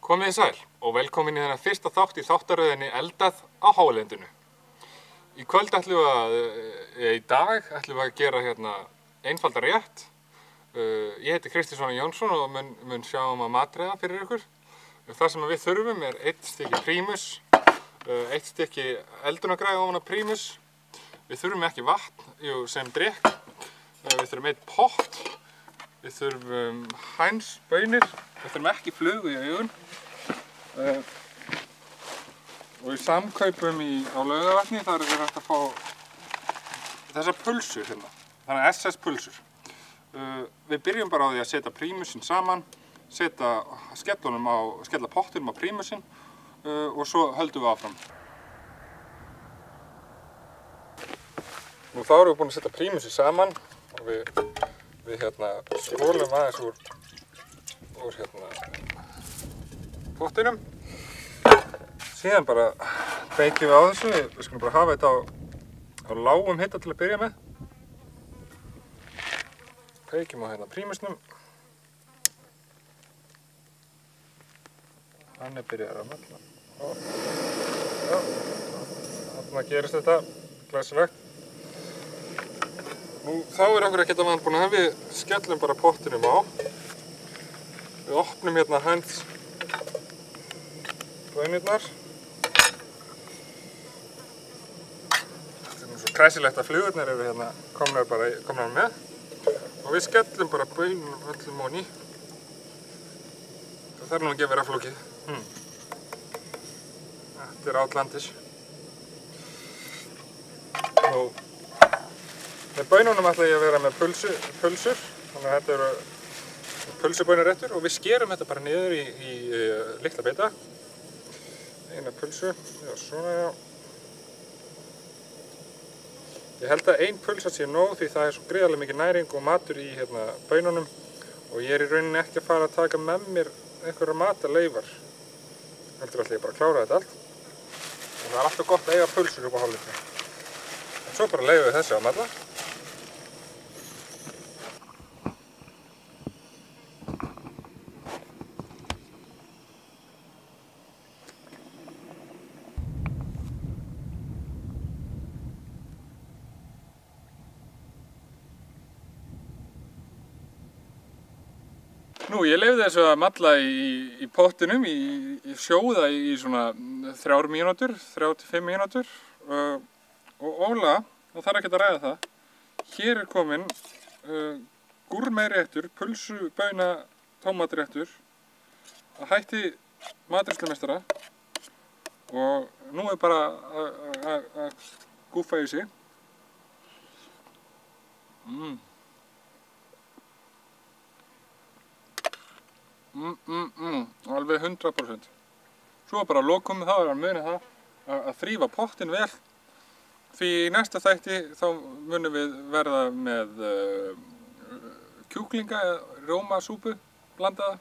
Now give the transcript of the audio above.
Komið þið sæl og velkomin í þennan fyrsta þátt í þáttaröðinni Eldað á Hálendinu. Í dag ætlum við að gera einfalda rétt. Ég heiti Kristinn Jónsson og mun sjá að matreiða fyrir ykkur. Það sem við þurfum 1 stykki prímus, 1 stykki eldunargræði ofan á prímus. Við þurfum ekki vatn sem drykk. Við þurfum 1 pott. Við þurfum hænsbaunir. Við þurfum ekki flugu í augun. Og í samkaupum á Laugavatni þar er hægt að fá þessar pulsur hérna. Þannig SS pulsur. Við byrjum bara á því að setja prímusinn saman, skella pottinum á prímusinn og svo höldum við áfram. Nú þá erum við búin að setja prímusinn saman og við skólum aðeins úr pottinum. Síðan bara kveikjum við á þessu. Við skulum bara hafa þetta á lágum hita til að byrja með. Kveikjum á prímusnum. Hann byrjar að mölla. Já, þarna gerist þetta glæsilegt. Nú þá okkur ekkert að búin að við skellum bara pottinum á. Við opnum hænsbaunirnar. Þetta er svo kræsilegt að flugurnar eru komnar með. Og við skellum bara baununum öllum ofan í. Það þarf nú ekki að vera flókið. Þetta er outlandish. Og með baununum ætla ég að vera með pulsur. Þannig að þetta eru pulsubaunarréttur og við skerum þetta bara niður í litla bita. Eina pulsu, já svona já. Ég held að 1 pulsa sé nóg því það svo gríðarlega mikið næring og matur í baununum og ég í rauninni ekki að fara að taka með mér einhverjar matarleifar. Heldur ætla ég bara að klára þetta allt. Og það alltaf gott að eiga pulsur upp á hálendinu. En svo bara leyfum við þessu að malla. Nú, ég leyfði þessu að malla í pottinum, sjóða í svona 3 mínútur, 3-5 mínútur og ólega, það þarf ekki að ræða það. Hér er kominn gúrmeiréttur, pulsubauna tómatréttur að hætti matreiðslumeistara og nú er bara að gúffa í sig. Alveg 100%. Svo bara að lokum þá er að muna það að þrífa pottin vel. Því í næsta þætti þá munum við verða með kjúklinga eða rjómasúpu blandaða.